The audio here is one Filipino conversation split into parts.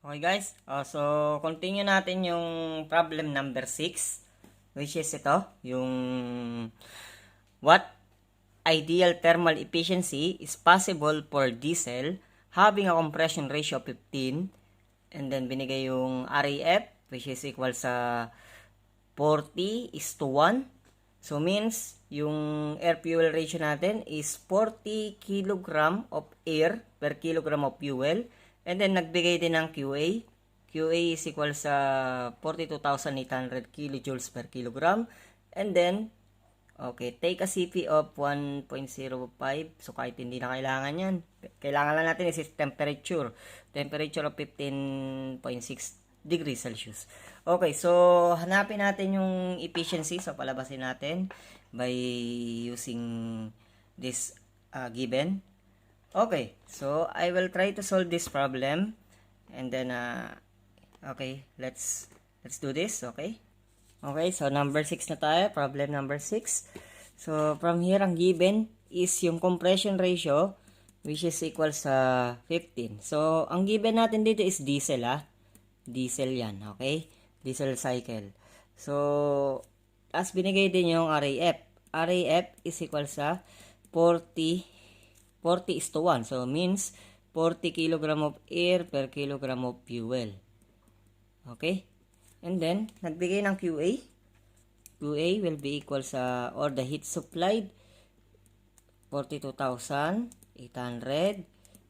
Okay guys, so continue natin yung problem number 6, which is ito, yung what ideal thermal efficiency is possible for diesel having a compression ratio of 15, and then binigay yung RAF which is equal sa 40:1. So means yung air fuel ratio natin is 40 kilogram of air per kilogram of fuel. And then nagbigay din ng QA. QA is equal sa 42,800 kilojoules per kilogram. And then, okay, take a CP of 1.05. So kahit hindi na kailangan yan. Kailangan lang natin is temperature. Temperature of 15.6 degrees Celsius. Okay, so hanapin natin yung efficiency. So palabasin natin by using this given. Okay, so I will try to solve this problem, and then okay, let's do this. Okay, so number 6 na tayo, problem number 6. So from here, ang given is yung compression ratio, which is equal sa 15. So ang given natin dito is diesel, diesel yan. Okay, diesel cycle. So as binigay din yung RAF. RAF is equal sa 40:1. So, means 40 kilogram of air per kilogram of fuel. Okay? And then, nagbigay ng QA. QA will be equal sa, or the heat supplied, 42,800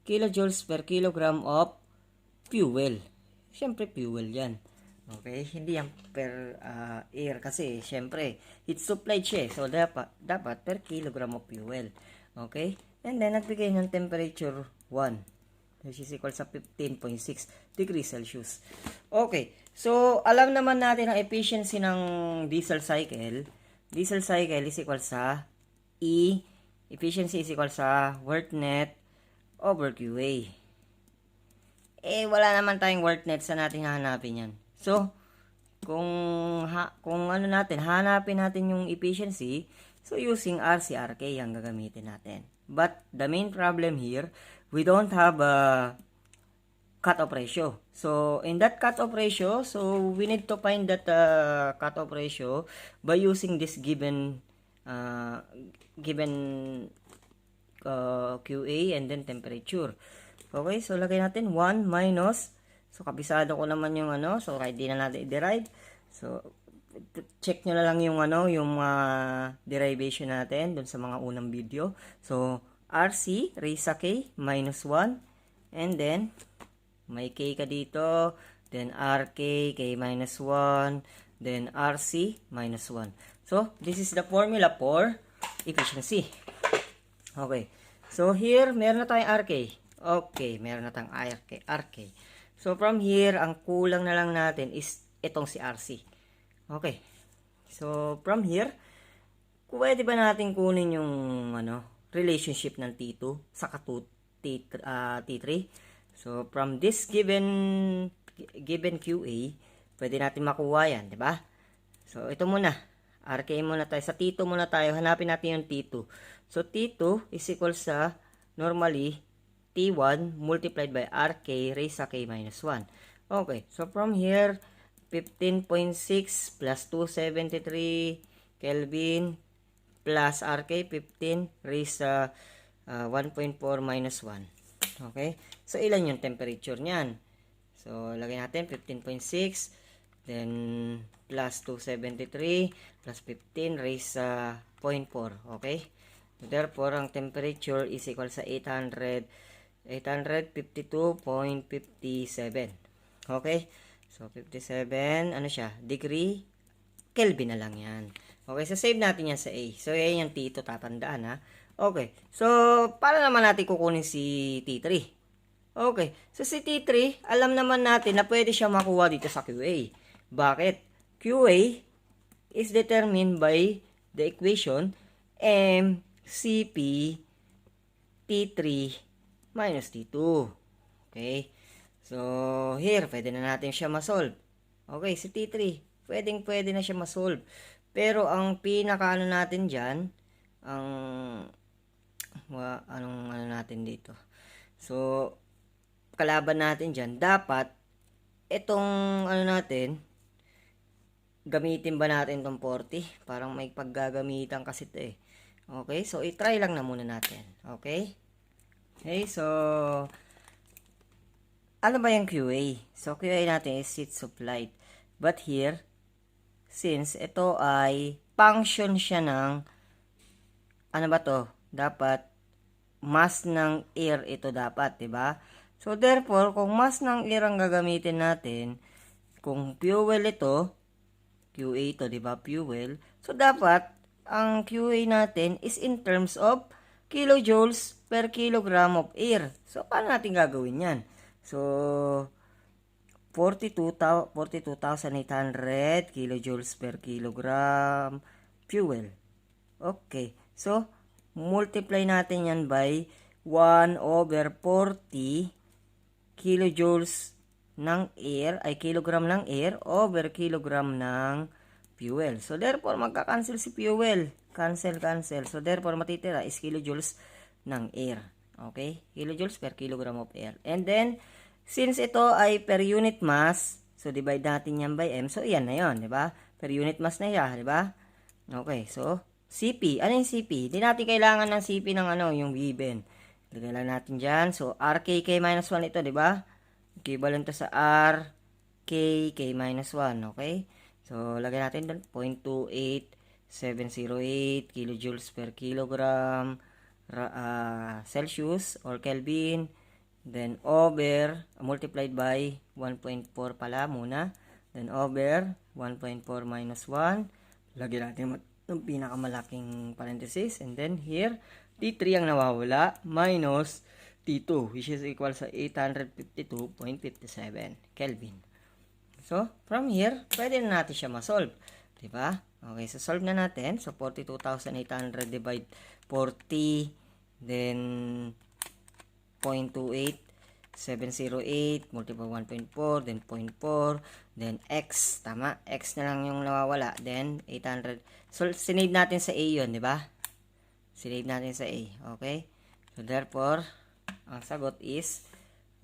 kilojoules per kilogram of fuel. Siyempre, fuel yan. Okay? Hindi yan per air kasi, siyempre, heat supplied siya. So, dapat per kilogram of fuel. Okay? And then, nagbigay ng temperature 1, which is equal sa 15.6 degrees Celsius. Okay. So, alam naman natin ang efficiency ng diesel cycle. Diesel cycle is equal sa E. Efficiency is equal sa work net over QA. Wala naman tayong work net sa natin hahanapin yan. So, kung hanapin natin yung efficiency, so using RC/RK ang gagamitin natin. But the main problem here, we don't have a cutoff ratio. So in that cutoff ratio, so we need to find that cutoff ratio by using this given QA and then temperature. Okay, so lagay natin 1 minus, so kabisado ko naman yung so kahit di na natin i-derive. So check nyo na lang yung yung derivation natin dun sa mga unang video. So RC raised sa K minus 1, and then may K ka dito, then RK K minus 1, then RC minus 1. So this is the formula for efficiency. Okay, so here meron na tayong RK. Okay, meron na tayong RK. So from here, ang kulang na lang natin is itong si RC. Okay. So, from here, pwede ba natin kunin yung relationship ng T2 sa T3? So, from this given QA, pwede natin makuha yan, di ba? So, ito muna. RK muna tayo. Sa T2 muna tayo. Hanapin natin yung T2. So, T2 is equal sa, normally, T1 multiplied by RK raised sa K minus 1. Okay. So, from here, 15.6 plus 273 Kelvin plus RK 15 raised sa 1.4 minus 1. Okay? So, ilan yung temperature niyan? So, lagay natin 15.6 then plus 273 plus 15 raised sa 0.4. Okay? So, therefore, ang temperature is equal sa 852.57. Okay? So, 57, degree, Kelvin na lang yan. Okay, so save natin yan sa A. So, yan yung T2, tatandaan ha. Okay, so, para naman natin kukunin si T3? Okay, so si T3, alam naman natin na pwede siya makuha dito sa QA. Bakit? QA is determined by the equation MCP T3 minus T2. Okay, so, here, pwede na natin siya masolve. Okay, si T3, pwede na siya masolve. Pero, ang pinaka natin dyan, anong natin dito? So, kalaban natin dyan, dapat itong ano natin, gamitin ba natin itong 40? Parang may paggagamitan kasi ito eh. Okay, so i-try lang na muna natin. Okay? Okay, so ano ba yung QA? So QA natin is sheets of light. But here, since ito ay function siya ng ano ba to? Dapat mass ng air ito dapat, 'di ba? So therefore, kung mass ng air ang gagamitin natin, kung fuel ito, QA ito, 'di ba? Fuel. So dapat ang QA natin is in terms of kilojoules per kilogram of air. So paano natin gagawin 'yan? So 42,800 kilojoules per kilogram fuel. Okay. So multiply natin yan by 1 over 40 kilojoules ng air, ay kilogram ng air over kilogram ng fuel. So therefore, magka-cancel si fuel. Cancel. So therefore, matitira is kilojoules ng air. Okay? Kilojoules per kilogram of air. And then, since ito ay per unit mass, so divide natin yan by M. So, yan na yun, di ba? Per unit mass na yan, di ba? Okay, so, CP. Ano yung CP? Hindi natin kailangan ng CP ng ano, yung given. Lagay lang natin dyan. So, RKK minus 1 ito, di ba? Equivalent to sa RKK minus 1, okay? So, lagay natin doon 0.28708 kilojoules per kilogram Celsius or Kelvin. Then, over, multiplied by 1.4 pala muna. Then, over 1.4 minus 1. Lagyan natin yung pinakamalaking parenthesis. And then, here, T3 ang nawawala minus T2, which is equal sa 852.57 Kelvin. So, from here, pwede na natin siya ma-solve. Diba? Okay, so solve na natin. So, 42,800 divide 40, then 0.28708 multiple 1.4, then 0.4, then x, tama? X na lang yung nawawala. Then 800. So sinave natin sa A 'yon, di ba? Sinave natin sa A, okay? So therefore, ang sagot is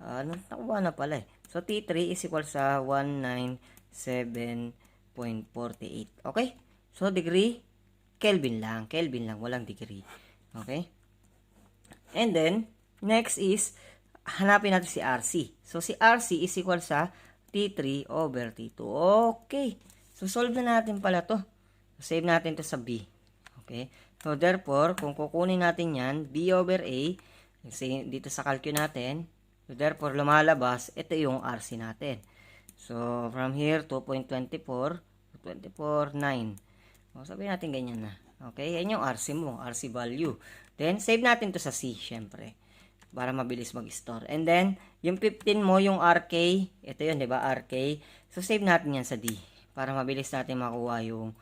nakuha na pala eh. So T3 is equal sa 197.48. Okay? So degree Kelvin lang, walang degree. Okay? And then next is hanapin natin si RC. So, si RC is equal sa T3 over T2. Okay. So, solve na natin pala to. Save natin to sa B. Okay. So, therefore, kung kukunin natin yan, B over A, dito sa calculate natin, so, therefore, lumalabas, ito yung RC natin. So, from here, 2.24, 24, 9. O, sabihin natin ganyan na. Okay. Yan yung RC mo, RC value. Then, save natin to sa C, syempre, para mabilis mag-store. And then, yung 15 mo, yung RK, ito yun, di ba, RK. So, save natin yan sa D, para mabilis natin makuha yung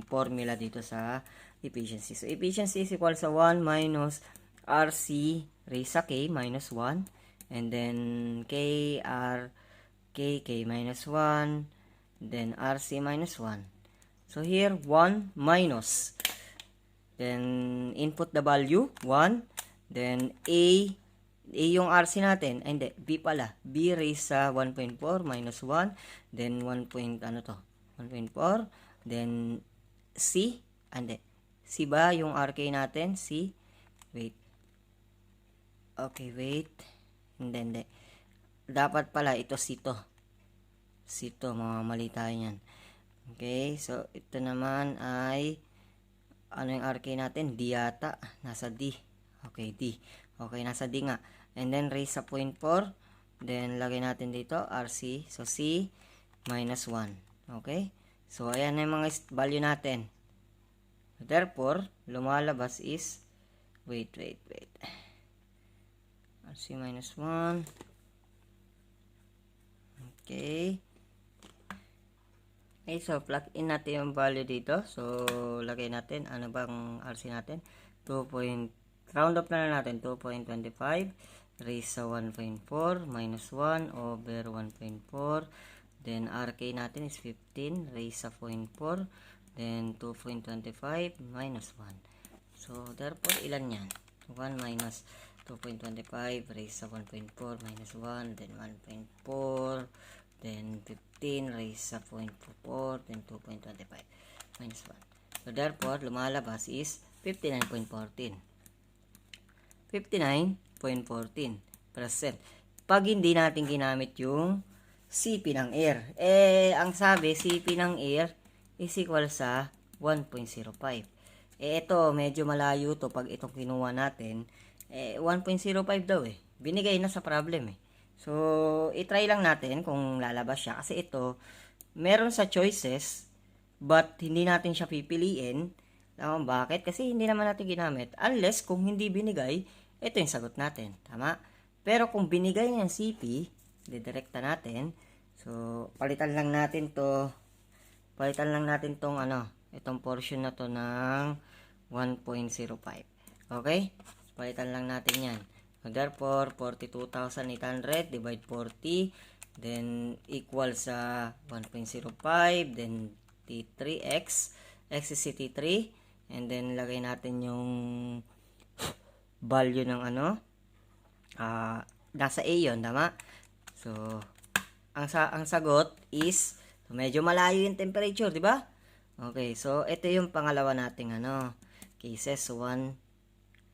formula dito sa efficiency. So, efficiency is equal sa 1 minus RC raised sa K minus 1. And then, K minus 1. Then, RC minus 1. So, here, 1 minus. Then, input the value, 1. Then, A yung RC natin. Ay, hindi, B pala. B raised sa 1.4 minus 1. Then, 1.4. Then, C. Hindi. C ba yung RK natin? C. Wait. Okay, wait. Hindi. Dapat pala, ito C to. C to. Mamamali tayo yan. Okay, so, ito naman ay ano yung RK natin? D yata. Nasa D. Okay, D. Okay, nasa D nga. And then, raise sa 0.4. Then, lagay natin dito, RC. So, C minus 1. Okay? So, ayan na yung mga value natin. Therefore, lumalabas is, wait. RC minus 1. Okay. Okay, so, plug in natin yung value dito. So, lagay natin, ano bang RC natin? Round up na natin, 2.25 raised sa 1.4 minus 1 over 1.4. Then, RK natin is 15 raised sa 0.4. Then, 2.25 minus 1. So, therefore, ilan yan? 1 minus 2.25 raised sa 1.4 minus 1, then 1.4, then 15 raised sa 0.4, then 2.25 minus 1. So therefore, lumalabas is 59.14. 59.14%. Pag hindi natin ginamit yung CP ng air. Ang sabi, CP ng air is equal sa 1.05. Ito, medyo malayo to pag itong kinuha natin. 1.05 daw Binigay na sa problem So, itry lang natin kung lalabas siya. Kasi ito, meron sa choices, but hindi natin siya pipiliin. Bakit? Kasi hindi naman natin ginamit. Unless, kung hindi binigay, ito yung sagot natin. Tama? Pero kung binigay ng CP, didirekta natin. So, palitan lang natin to. Palitan lang natin tong itong portion na to ng 1.05. Okay? So, palitan lang natin yan. So, therefore, 42,800 divide 40, then equal sa 1.05, then T3x, x is T3, and then lagay natin yung value ng nasa A yun, tama? So, ang sagot is, so medyo malayo yung temperature, di ba? Okay, so ito yung pangalawa nating cases,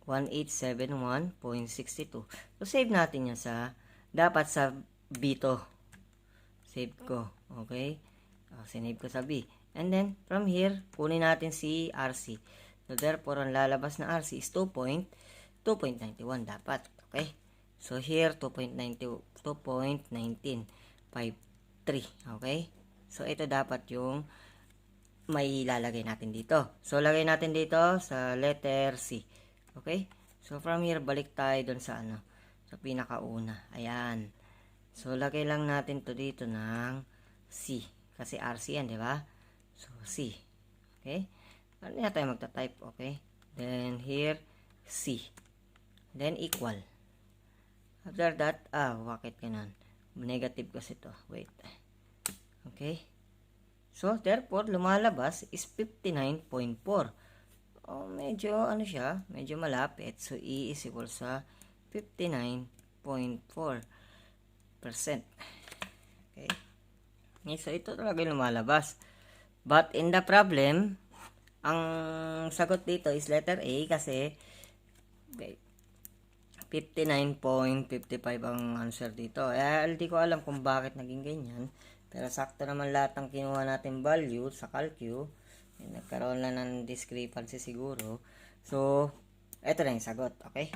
1871.62. So, save natin yan dapat sa B to. Save ko, okay? Sinave ko sa B. And then, from here, kunin natin si RC. So, therefore, ang lalabas na RC is 2.91 dapat. Okay? So, here, 2.1953. Okay? So, ito dapat yung may lalagay natin dito. So, lagay natin dito sa letter C. Okay? So, from here, balik tayo dun sa sa pinakauna. Ayan. So, lagay lang natin to dito ng C. Kasi RC yan, di ba? So, C. Okay? Ano na tayo magta-type? Okay? Then, here, C. Then, equal. After that, bakit ganun? Negative kasi to. Wait. Okay? So, therefore, lumalabas is 59.4. Medyo, medyo malapit. So, E is equal sa 59.4%. Okay? So, ito talaga yung lumalabas. But, in the problem, ang sagot dito is letter A kasi 59.55 ang answer dito. Hindi ko alam kung bakit naging ganyan. Pero sakto naman lahat ng kinuha natin value sa calcu. Nagkaroon lang ng discrepancy siguro. So, ito na yung sagot. Okay?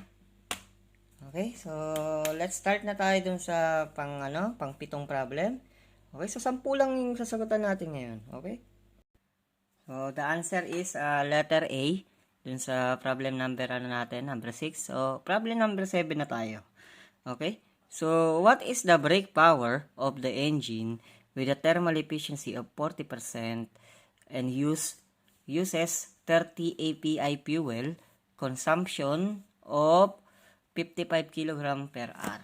Okay, so let's start na tayo dun sa pang 7 problem. Okay, so 10 lang yung sasagutan natin ngayon. Okay? So, the answer is letter A. Dun sa problem number natin, number 6. So, problem number 7 na tayo. Okay? So, what is the brake power of the engine with a thermal efficiency of 40% and uses 30 API fuel, consumption of 55 kg per hour.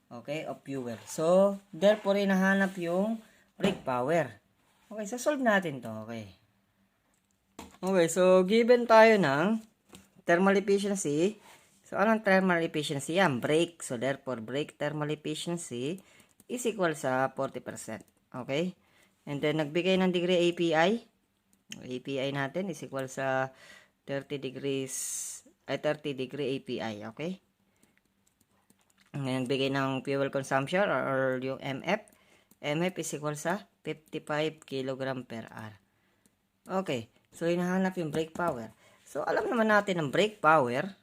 Okay, of fuel. So, therefore, hinahanap yung brake power. Okay, so solve natin to. Okay. Okay, so given tayo ng thermal efficiency. So, anong thermal efficiency yan? Brake. So, therefore, brake thermal efficiency is equal sa 40%. Okay? And then, nagbigay ng degree API. API natin is equal sa 30 degree API. Okay? Ngayon, nagbigay ng fuel consumption or yung MF. MF is equal sa 55 kg per hour. Okay. So, hinahanap yung brake power. So, alam naman natin ang brake power.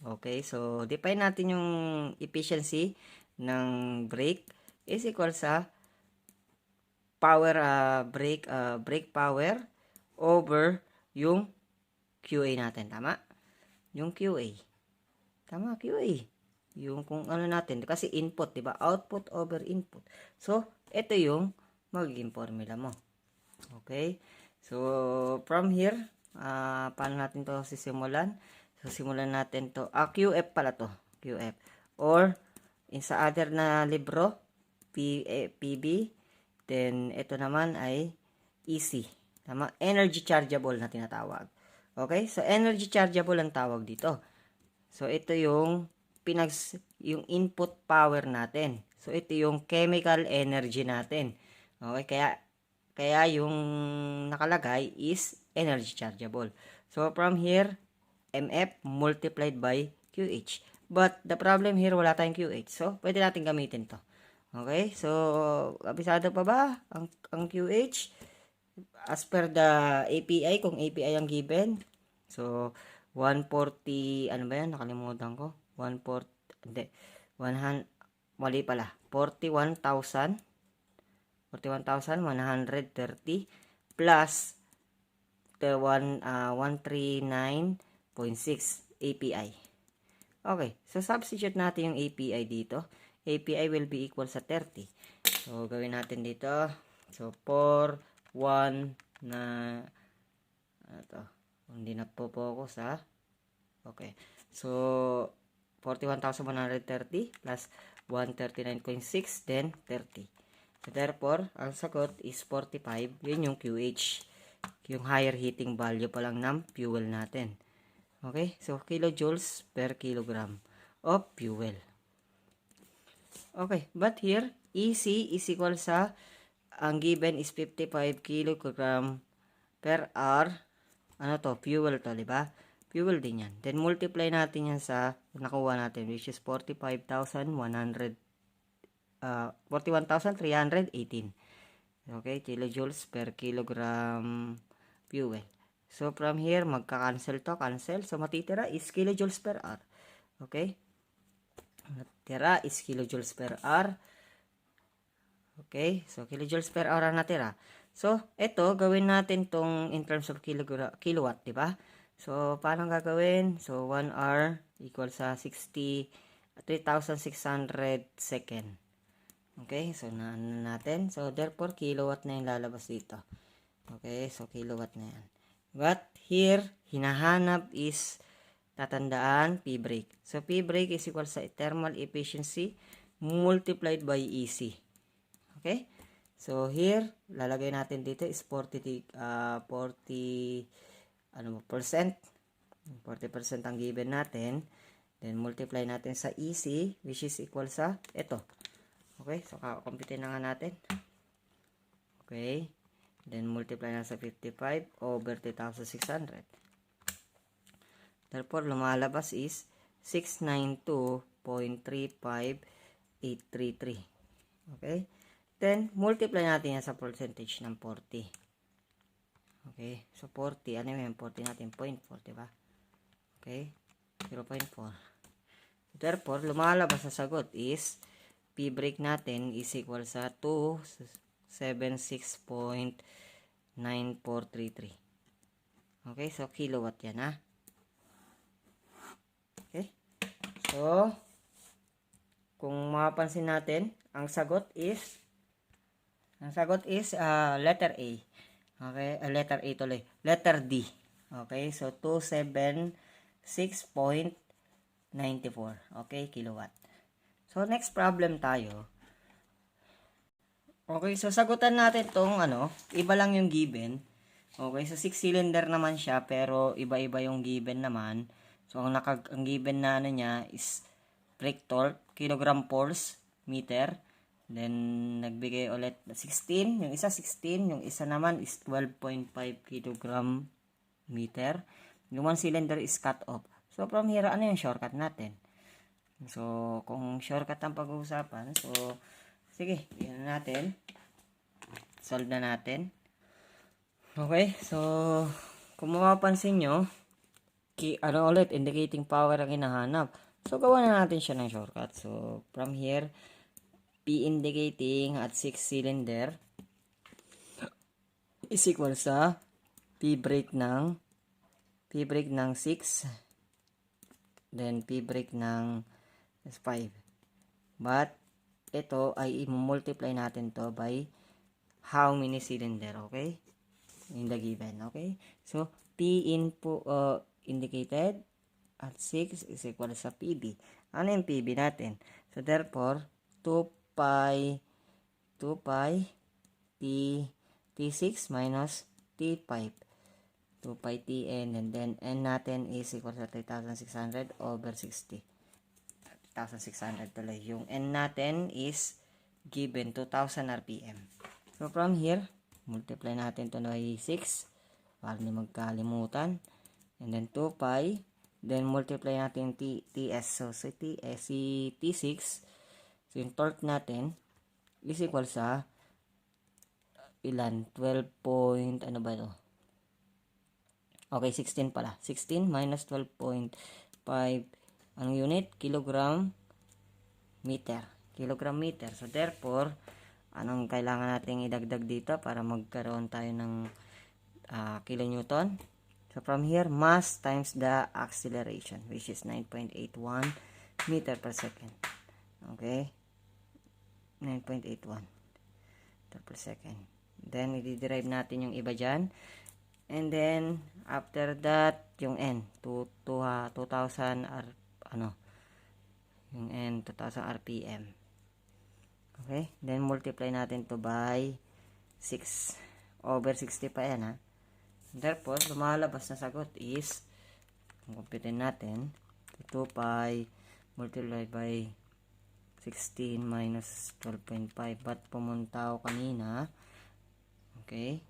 Okay. So, define natin yung efficiency ng brake is equal sa power, brake power over yung QA natin. Tama? Yung QA. Tama, QA. Yung kung ano natin. Kasi input, diba? Output over input. So, ito yung magiging formula mo. Okay? So, from here, paano natin to sisimulan? So, simulan natin to. QF pala to. QF. Or, sa other na libro, PB. Then, ito naman ay EC. Tama? Energy chargeable na tinatawag. Okay? So, energy chargeable ang tawag dito. So, ito yung yung input power natin. So, ito yung chemical energy natin. Okay, kaya yung nakalagay is energy chargeable. So, from here, MF multiplied by QH. But, the problem here, wala tayong QH. So, pwede natin gamitin to. Okay, so, kabisado pa ba ang QH? As per the API, kung API ang given, so, 140, ano ba yan? Nakalimutan ko. 140, hindi, 100, mali pala. 41,130 plus the 139.6 API. Okay, so substitute natin yung API dito. API will be equal sa 30. So, gawin natin dito. So, 4, 1 na, ano to? Hindi na po focus ha. Okay, so, 41,130 plus 139.6, then 30. So, therefore, ang sagot is 45. Yun yung QH. Yung higher heating value pa lang ng fuel natin. Okay? So, kilojoules per kilogram of fuel. Okay. But here, EC is equal sa, ang given is 55 kilogram per hour. Ano to? Fuel to, diba? Fuel din yan. Then, multiply natin yan sa nakuha natin, which is 41,318. Okay, kilojoules per kilogram fuel. So, from here, magka-cancel to, cancel. So, matitira is kilojoules per hour. Okay? Matitira is kilojoules per hour. Okay? So, kilojoules per hour ang natira. So, ito, gawin natin tong in terms of kilowatt, diba? So, paano gagawin? So, 1 hour equals sa 3,600 second. Okay, so natin. So, therefore, kilowatt na yung lalabas dito. Okay, so kilowatt na yan. But, here, hinahanap is, tatandaan, P break. So, P break is equal sa thermal efficiency multiplied by EC. Okay? So, here, lalagay natin dito is 40% ang given natin. Then, multiply natin sa EC, which is equal sa ito. Okay, so kakumpitin na nga natin. Okay, then multiply na sa 55 over 3,600. Therefore, lumalabas is 692.35833. Okay, then multiply natin yan sa percentage ng 40. Okay, so 40, ano yun? 40 natin, 0.4, diba? Okay, 0.4. Therefore, lumalabas sa sagot is P break natin is equal sa 276.9433. Okay, so kilowatt yan ha. Okay, so kung mapapansin natin, ang sagot is letter A. Okay, letter A tuloy. Letter D. Okay, so 276.94. Okay, kilowatt. So, next problem tayo. Okay, so sagutan natin tong iba lang yung given. Okay, so 6 cylinder naman siya, pero iba-iba yung given naman. So, ang given na niya is brake torque, kilogram force, meter. Then, nagbigay ulit 16. Yung isa 16, yung isa naman is 12.5 kilogram meter. Yung 1 cylinder is cut off. So, from here, ano yung shortcut natin? So, kung shortcut ang pag-uusapan, so, sige, yun natin. Solve na natin. Okay, so, kung mapapansin nyo, ulit, indicating power ang hinahanap. So, gawa na natin siya ng shortcut. So, from here, P indicating at 6 cylinder is equal sa P break ng 6, then P break ng 5. But, ito ay i-multiply natin to by how many cylinder, okay? In the given, okay? So, P indicated at 6 is equal sa PB. Ano yung PB natin? So, therefore, 2 pi T6 minus T5. 2 pi Tn, and then N natin is equal sa 3,600 over 60. 8,600 tuloy. Yung N natin is given 2,000 RPM. So, from here, multiply natin ito by 6 para hindi magkalimutan. And then 2 pi. Then multiply natin TS. So, si T6, so yung torque natin is equal sa ilan? 12 point, ano ba ito? Okay, 16 pala. 16 minus 12.5. Anong unit? Kilogram meter. Kilogram meter. So, therefore, anong kailangan nating idagdag dito para magkaroon tayo ng kilonewton? So, from here, mass times the acceleration, which is 9.81 meter per second. Okay? 9.81 meter per second. Then, i-derive natin yung iba dyan. And then, after that, yung N, 2,000 yung N, 2,000 RPM. Okay? Then, multiply natin to by 6 over 60 pa yan, ha? Therefore, lumalabas na sagot is, kung kumpitin natin, 2 pi multiplied by 16 minus 12.5. But pumunta ako kanina. Okay?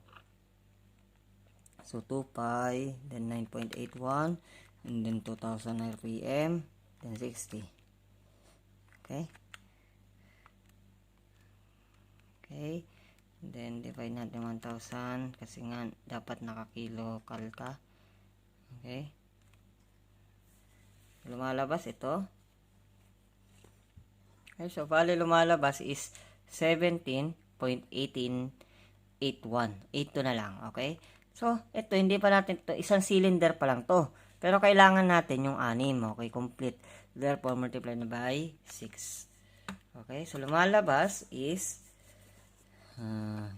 So, 2 pi, then 9.81, and then 2,000 RPM, then 60. Okay? Okay? Then, divide natin 1,000 kasi nga dapat nakakilo ka. Okay? Lumalabas ito. Okay, so, bali lumalabas is 17.1881. 82 na lang. Okay? So, ito, hindi pa natin ito. Isang cylinder pa lang to. Pero, kailangan natin yung 6. Okay? Complete. Therefore, multiply na by 6. Okay? So, lumalabas is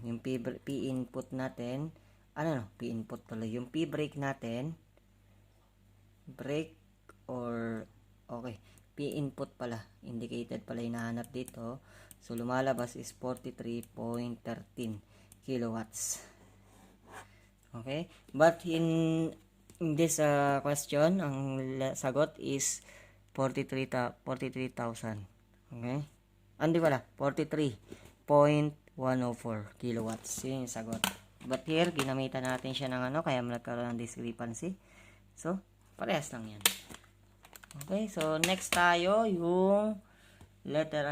yung P input natin, P input tuloy, yung P break natin, break or, okay, P input pala, indicated pala hinahanap dito. So, lumalabas is 43.13 kilowatts. Okay, but in this question, ang sagot is 43,000. Okay, hindi pala, 43.104 kilowatts. Yun yung sagot. But here, ginamitan natin siya ng kaya nagkaroon ng discrepancy. So, parehas lang yan. Okay, so next tayo, yung letter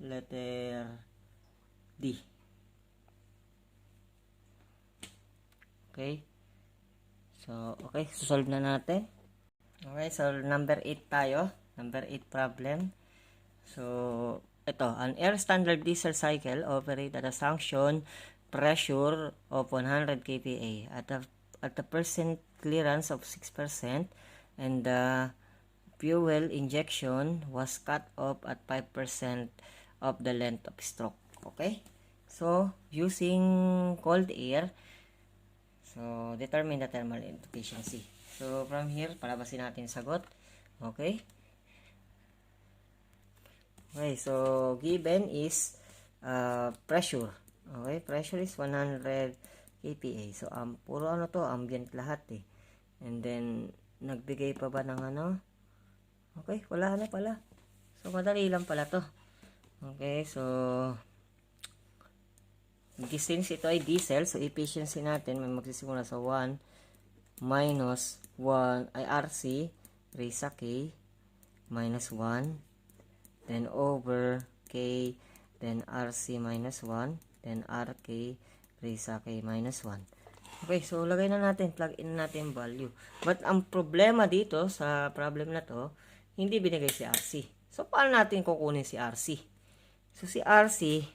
letter D. Okay, so, solve na natin. Okay, so number 8 tayo. Number 8 problem. So, ito, an air standard diesel cycle operate at a suction pressure of 100 kPa at a percent clearance of 6%, and the fuel injection was cut off at 5% of the length of stroke. Okay? So, using cold air, so determine the thermal efficiency. So, from here, palabasin natin sagot. Okay? Okay, so given is pressure. Okay, pressure is 100 kPa. So, puro ambient lahat eh. And then, nagbigay pa ba ng Okay, wala na pala. So, madali lang pala to. Okay, so, since ito ay diesel, so efficiency natin, may magsisimula sa 1 minus 1 ay RC raised sa K minus 1, then over K, then RC minus 1, then RK raised sa K minus 1. Okay, so lagay na natin, plug in natin value. But ang problema dito sa problem na to, hindi binigay si RC. So, paano natin kukunin si RC? So, si RC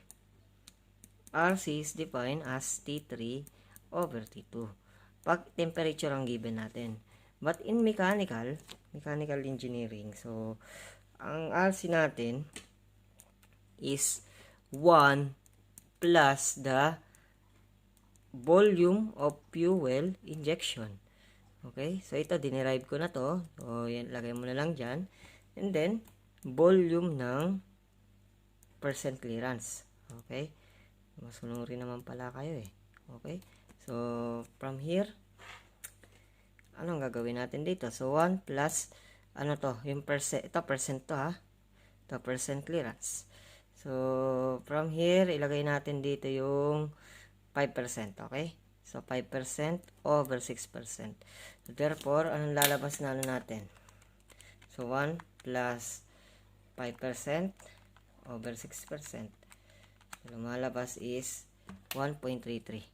is defined as T3 over T2. Pag temperature ang given natin. But in mechanical engineering, so, ang RC natin is 1 plus the volume of fuel injection. Okay? So, ito, dinerive ko na to. So, yan, lagay mo na lang dyan. And then, volume ng percent clearance. Okay? Masunurin naman pala kayo eh. Okay? So, from here, anong gagawin natin dito? So, 1 plus, yung percent, ito percent to ha. the percent clearance. So, from here, ilagay natin dito yung 5%, okay? So, 5% over 6%. So, therefore, anong lalabas na natin? So, 1 plus 5% over 6%. So, lumalabas is 1.33.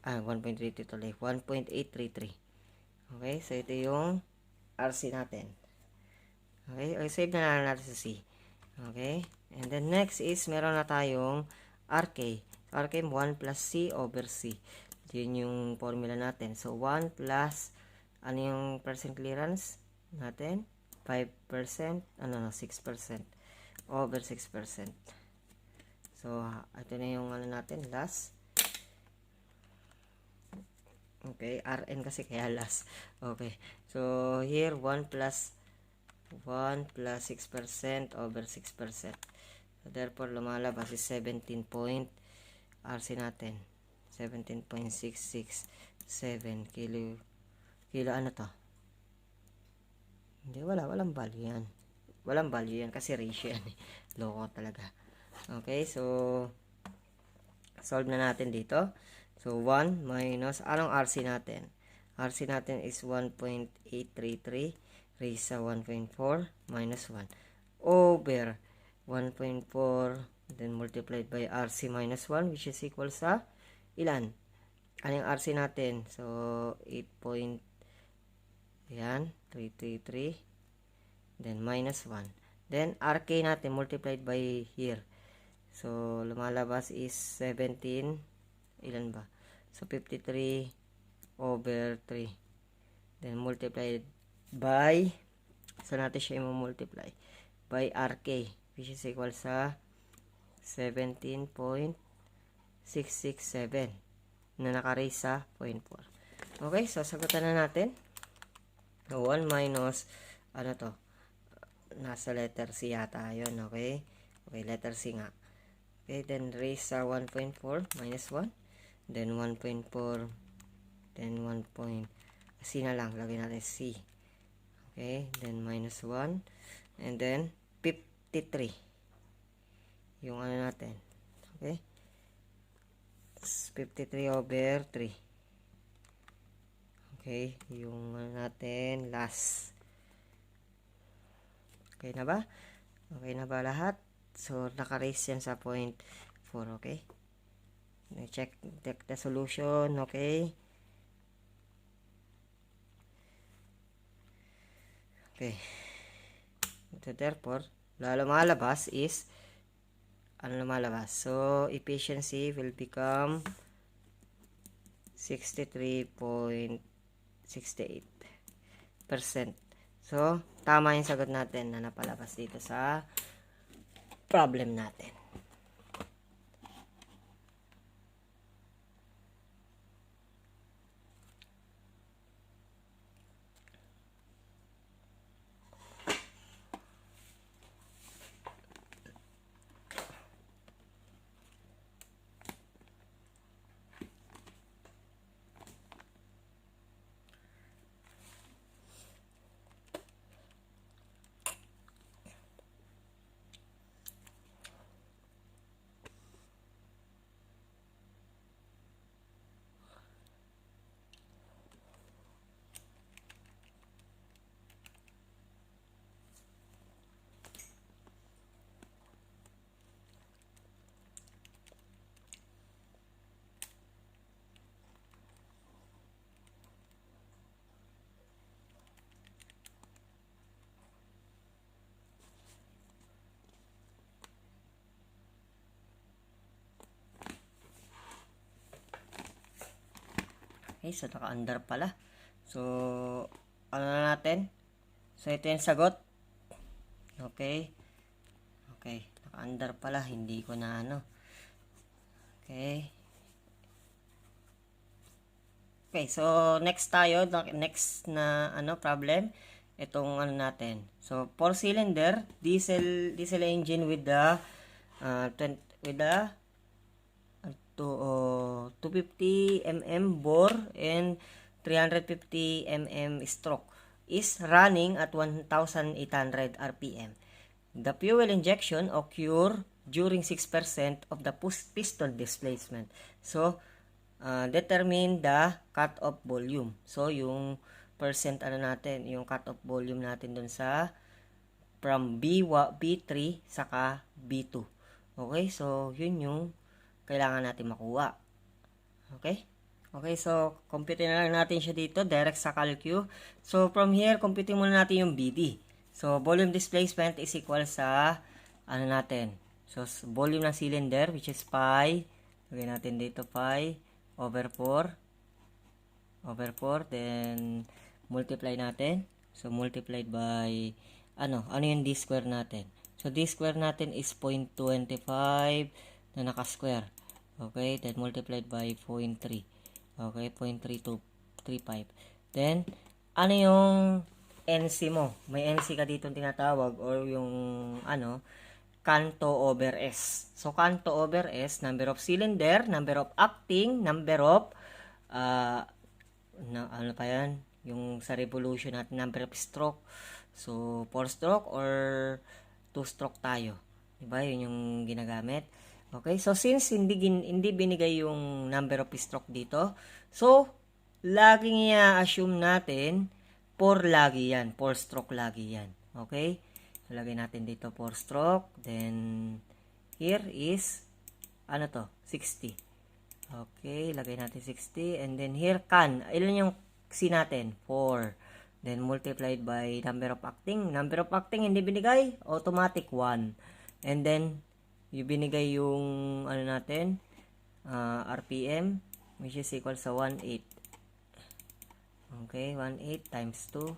1.33 tuloy. 1.833. Okay? So, ito yung RC natin. Okay? O, save na lang natin sa C. Okay? And then, next is, meron na tayong RK. So, RK, 1 plus C over C. Yun yung formula natin. So, 1 plus, ano yung percent clearance natin? 5%, 6%. Over 6%. So, ito na yung natin, last. Okay, RN kasi kaya last. Okay. So, here, 1 plus 6% over 6%. So, therefore, lumalabas is 17 point, RC natin, 17.667 kilo ano to? Hindi, walang value yan. Walang value yan kasi ratio yan. Loko talaga. Okay, so, solve na natin dito. So, 1 minus, anong RC natin? RC natin is 1.833 raised sa 1.4 minus 1 over 1.4 then multiplied by RC minus 1 which is equal sa ilan? Ano yung RC natin? So, 333 then minus 1. Then, RK natin multiplied by here. So, lumalabas is 17, ilan ba? So, 53 over 3. Then, multiplied by, so natin siya i-multiply by RK, which is equal sa 17.667 na naka-raise sa 0.4. Okay, so sagutan na natin. 1 minus, ano to? Nasa letter C yata yun, okay? Okay, letter C nga. Okay, then raise sa 1.4 minus 1. Then 1.4, then 1. C na lang, lagyan natin C. Okay, then minus 1. And then 53. Yung ano natin. Okay? 53 over 3. Okay, yung ano natin, last. Okay na ba? Okay na ba lahat? So, naka-raise yan sa 0.4, okay? Check the solution, okay? Okay. So, therefore, lumalabas is, ano lumalabas? So, efficiency will become 63.68%. So, tama yung sagot natin na napalabas dito sa problem natin. Okay, so naka-under pala. So, ano na natin? So, ito yung sagot. Okay. Okay, naka-under pala. Hindi ko na ano. Okay. Okay, so next tayo. Next na ano problem. Itong ano natin. So, 4-cylinder diesel engine with the 250 mm bore and 350 mm stroke is running at 1,800 RPM. The fuel injection occur during 6% of the piston displacement. So, determine the cut-off volume. So, yung percent natin, yung cut-off volume natin dun sa from B3 saka B2. Okay, so yun yung kailangan natin makuha. Okay? Okay, so compute na lang natin siya dito direct sa calcu. So from here, compute muna natin yung BD. So volume displacement is equal sa ano natin. So volume ng cylinder which is pi. Lagyan natin dito pi over 4 then multiply natin. So multiplied by ano yung d square natin. So d square natin is 0.25 na naka-square. Okay, then multiplied by 0.3. Okay, 0.3235. Then, ano yung NC mo? May NC ka dito tinatawag or yung Canto over S. So, Canto over S, number of cylinder, number of acting, number of ano pa yan? Yung sa revolution natin, number of stroke. So, 4 stroke or 2 stroke tayo. Diba? Yun yung ginagamit. Okay, so since hindi binigay yung number of stroke dito, so laging i-assume natin 4 lagi yan, 4 stroke lagi yan. Okay? So lagay natin dito 4 stroke, then here is 60. Okay, lagay natin 60 and then here ilan yung C natin? 4. Then multiplied by number of acting. Number of acting hindi binigay, automatic 1. And then yung binigay yung natin RPM which is equal sa 1/8. Okay, 1/8 times 2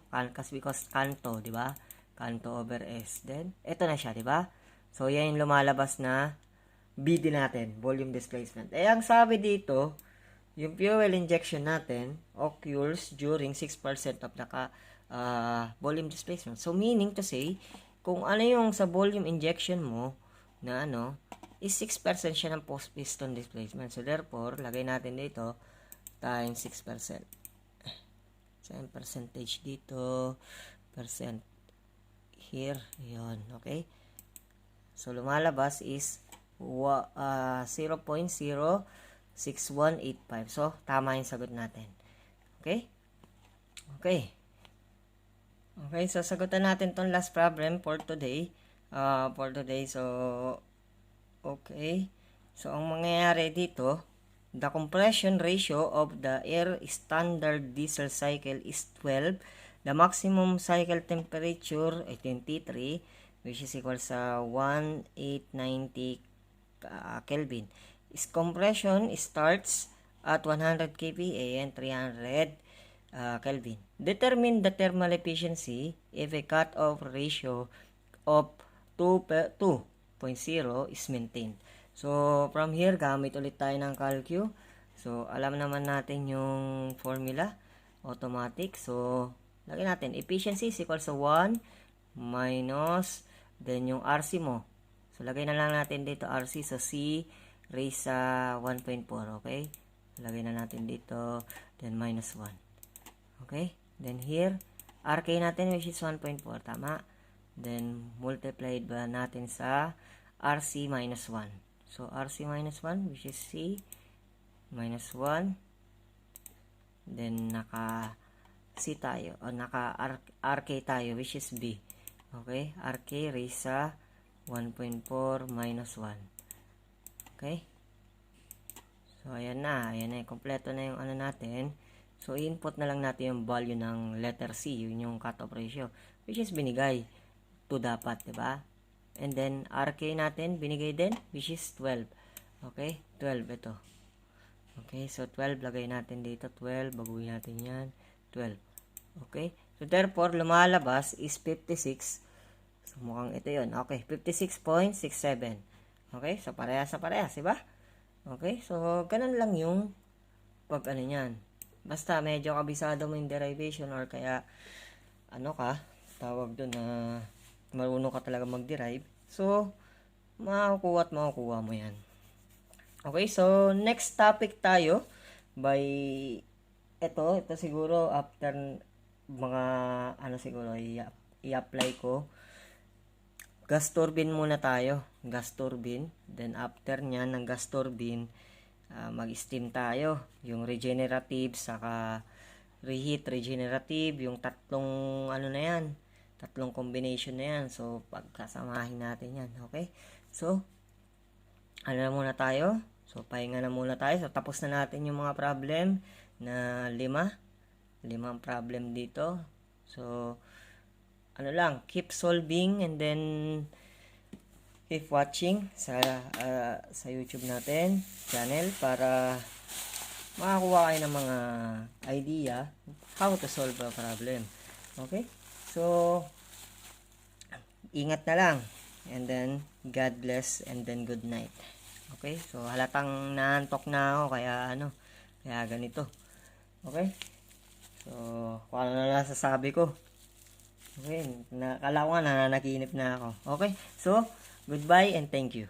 because Canto, di ba? Canto over S. Then ito na siya, di ba? So yan yung lumalabas na BD natin, volume displacement. Ang sabi dito, yung fuel injection natin occurs during 6% of the volume displacement. So meaning to say, kung ano yung sa volume injection mo na is 6% siya ng piston displacement. So therefore, lagay natin dito times 6%. 7 percentage dito, percent here, yun, okay? So lumalabas is 0.06185. So tama yung sagot natin. Okay? Okay. Okay, so sagutan natin tong last problem for today. So okay. So ang mangyayari dito, the compression ratio of the air standard diesel cycle is 12. The maximum cycle temperature ay 23, which is equal sa 1890 Kelvin. Is compression starts at 100 kPa and 300 Kelvin. Determine the thermal efficiency if a cut-off ratio of 2.0 is maintained. So, from here, gamit ulit tayo ng calcu. So, alam naman natin yung formula. Automatic. So, lagyan natin. Efficiency is equal sa 1 minus then yung RC mo. So, lagay na lang natin dito RC. So, C raised sa 1.4. Okay? Lagay na natin dito. Then, minus 1. Okay? Then, here, RK natin which is 1.4. Tama? Then, multiplied ba natin sa RC minus 1. So, RC minus 1, which is C, minus 1. Then, naka-C tayo, o naka-RK tayo, which is B. Okay? RK raised sa 1.4 minus 1. Okay? So, ayan na. Ayan na. Kompleto na yung natin. So, input na lang natin yung value ng letter C. Yun yung cut-off ratio. Which is binigay. 2 dapat, diba? And then, RK natin, binigay din, which is 12. Okay? 12 ito. Okay? So, 12, lagay natin dito. 12, baguhin natin yan. 12. Okay? So, therefore, lumalabas is 56. So, mukhang ito yun. Okay? 56.67. Okay? So, parehas sa parehas, diba? Okay? So, ganun lang yung niyan. Basta, medyo kabisado mo yung derivation or kaya, tawag doon na marunong ka talaga mag-derive. So, makukuha mo yan. Okay, so next topic tayo by ito siguro after mga siguro i-apply ko gas turbine muna tayo. Gas turbine. Then after nyan, ng gas turbine, mag-steam tayo. Yung regenerative, saka reheat, regenerative, yung tatlong ano na yan. Tatlong combination na yan. So, pagkasamahin natin yan. Okay? So, ano na muna tayo? So, pahinga na muna tayo. So, tapos na natin yung mga problem na 5. 5 problem dito. So, ano lang, keep solving and then keep watching sa YouTube natin channel para makakuha kayo ng mga idea how to solve a problem. Okay? So, ingat na lang. And then, God bless and then good night. Okay? So, halatang naantok na ako kaya ganito. Okay? So, kung ano na lang sasabi ko. Okay, nakala ko nga nananaginip na ako. Okay, so, goodbye and thank you.